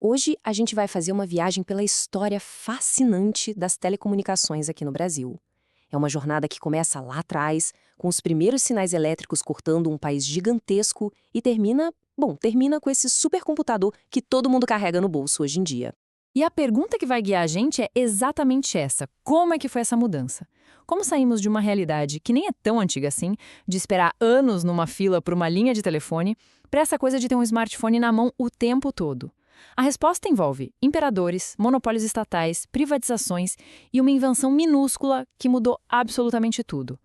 Hoje a gente vai fazer uma viagem pela história fascinante das telecomunicações aqui no Brasil. É uma jornada que começa lá atrás, com os primeiros sinais elétricos cortando um país gigantesco e termina com esse supercomputador que todo mundo carrega no bolso hoje em dia. E a pergunta que vai guiar a gente é exatamente essa: como é que foi essa mudança? Como saímos de uma realidade que nem é tão antiga assim, de esperar anos numa fila por uma linha de telefone, para essa coisa de ter um smartphone na mão o tempo todo? A resposta envolve imperadores, monopólios estatais, privatizações e uma invenção minúscula que mudou absolutamente tudo.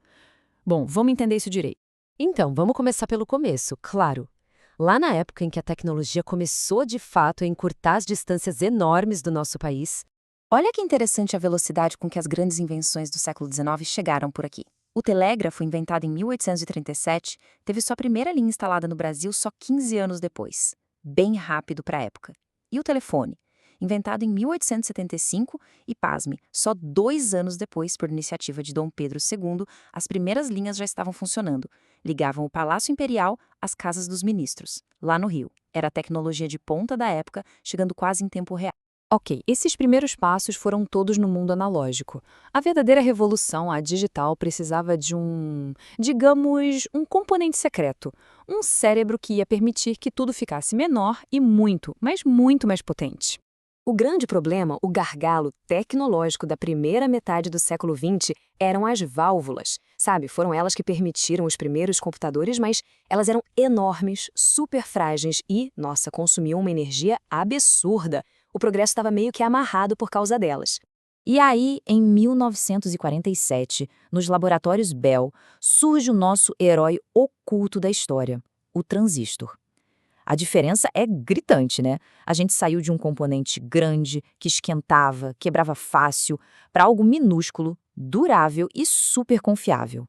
Bom, vamos entender isso direito. Então, vamos começar pelo começo, claro. Lá na época em que a tecnologia começou de fato a encurtar as distâncias enormes do nosso país, olha que interessante a velocidade com que as grandes invenções do século XIX chegaram por aqui. O telégrafo, inventado em 1837, teve sua primeira linha instalada no Brasil só 15 anos depois. Bem rápido para a época. E o telefone, inventado em 1875 e, pasme, só 2 anos depois, por iniciativa de Dom Pedro II, as primeiras linhas já estavam funcionando. Ligavam o Palácio Imperial às casas dos ministros, lá no Rio. Era a tecnologia de ponta da época, chegando quase em tempo real. Ok, esses primeiros passos foram todos no mundo analógico. A verdadeira revolução, a digital, precisava de digamos, um componente secreto. Um cérebro que ia permitir que tudo ficasse menor e muito, mas muito mais potente. O grande problema, o gargalo tecnológico da primeira metade do século XX, eram as válvulas. Sabe, foram elas que permitiram os primeiros computadores, mas elas eram enormes, super frágeis e, nossa, consumiam uma energia absurda. O progresso estava meio que amarrado por causa delas. E aí, em 1947, nos laboratórios Bell, surge o nosso herói oculto da história, o transistor. A diferença é gritante, né? A gente saiu de um componente grande, que esquentava, quebrava fácil, para algo minúsculo, durável e super confiável.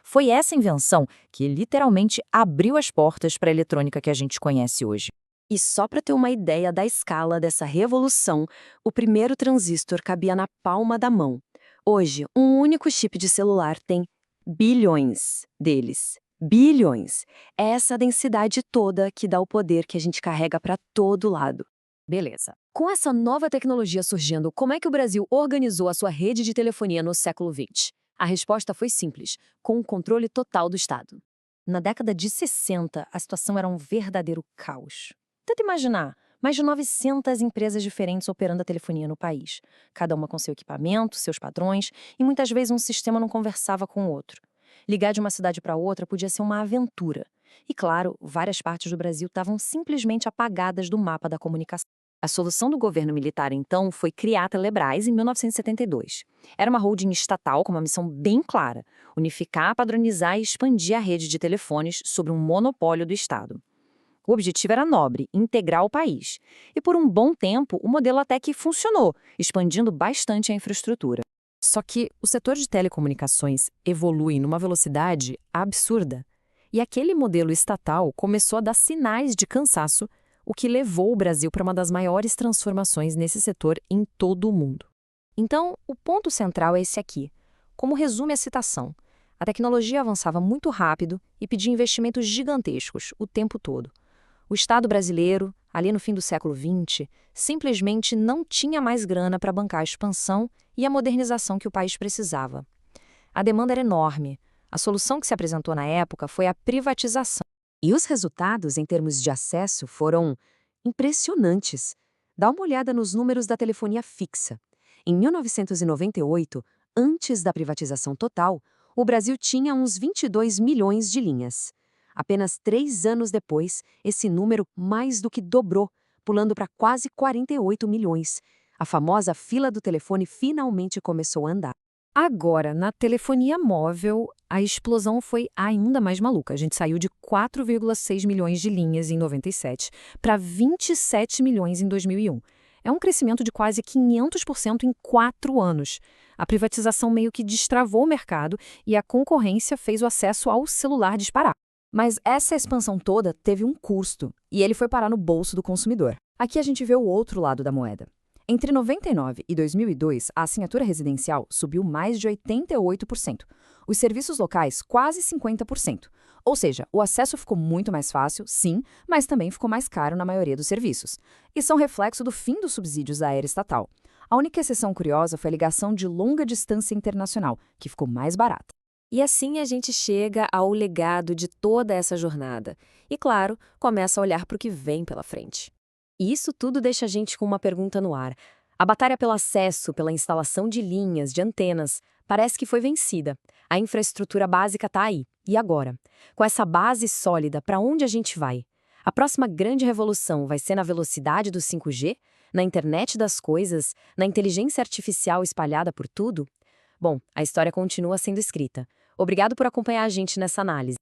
Foi essa invenção que literalmente abriu as portas para a eletrônica que a gente conhece hoje. E só para ter uma ideia da escala dessa revolução, o primeiro transistor cabia na palma da mão. Hoje, um único chip de celular tem bilhões deles. Bilhões. É essa densidade toda que dá o poder que a gente carrega para todo lado. Beleza. Com essa nova tecnologia surgindo, como é que o Brasil organizou a sua rede de telefonia no século XX? A resposta foi simples, com o controle total do Estado. Na década de 60, a situação era um verdadeiro caos. Tenta imaginar, mais de 900 empresas diferentes operando a telefonia no país, cada uma com seu equipamento, seus padrões, e muitas vezes um sistema não conversava com o outro. Ligar de uma cidade para outra podia ser uma aventura. E claro, várias partes do Brasil estavam simplesmente apagadas do mapa da comunicação. A solução do governo militar, então, foi criar a Telebrás em 1972. Era uma holding estatal com uma missão bem clara: unificar, padronizar e expandir a rede de telefones sobre um monopólio do Estado. O objetivo era nobre, integrar o país. E por um bom tempo, o modelo até que funcionou, expandindo bastante a infraestrutura. Só que o setor de telecomunicações evolui numa velocidade absurda. E aquele modelo estatal começou a dar sinais de cansaço, o que levou o Brasil para uma das maiores transformações nesse setor em todo o mundo. Então, o ponto central é esse aqui. Como resume a citação, a tecnologia avançava muito rápido e pedia investimentos gigantescos o tempo todo. O Estado brasileiro, ali no fim do século XX, simplesmente não tinha mais grana para bancar a expansão e a modernização que o país precisava. A demanda era enorme. A solução que se apresentou na época foi a privatização. E os resultados, em termos de acesso, foram impressionantes. Dá uma olhada nos números da telefonia fixa. Em 1998, antes da privatização total, o Brasil tinha uns 22 milhões de linhas. Apenas 3 anos depois, esse número mais do que dobrou, pulando para quase 48 milhões. A famosa fila do telefone finalmente começou a andar. Agora, na telefonia móvel, a explosão foi ainda mais maluca. A gente saiu de 4,6 milhões de linhas em 97 para 27 milhões em 2001. É um crescimento de quase 500% em 4 anos. A privatização meio que destravou o mercado e a concorrência fez o acesso ao celular disparar. Mas essa expansão toda teve um custo, e ele foi parar no bolso do consumidor. Aqui a gente vê o outro lado da moeda. Entre 99 e 2002, a assinatura residencial subiu mais de 88%. Os serviços locais, quase 50%. Ou seja, o acesso ficou muito mais fácil, sim, mas também ficou mais caro na maioria dos serviços. Isso é um reflexo do fim dos subsídios da era estatal. A única exceção curiosa foi a ligação de longa distância internacional, que ficou mais barata. E assim a gente chega ao legado de toda essa jornada. E, claro, começa a olhar para o que vem pela frente. E isso tudo deixa a gente com uma pergunta no ar. A batalha pelo acesso, pela instalação de linhas, de antenas, parece que foi vencida. A infraestrutura básica está aí. E agora? Com essa base sólida, para onde a gente vai? A próxima grande revolução vai ser na velocidade do 5G? Na internet das coisas? Na inteligência artificial espalhada por tudo? Bom, a história continua sendo escrita. Obrigado por acompanhar a gente nessa análise.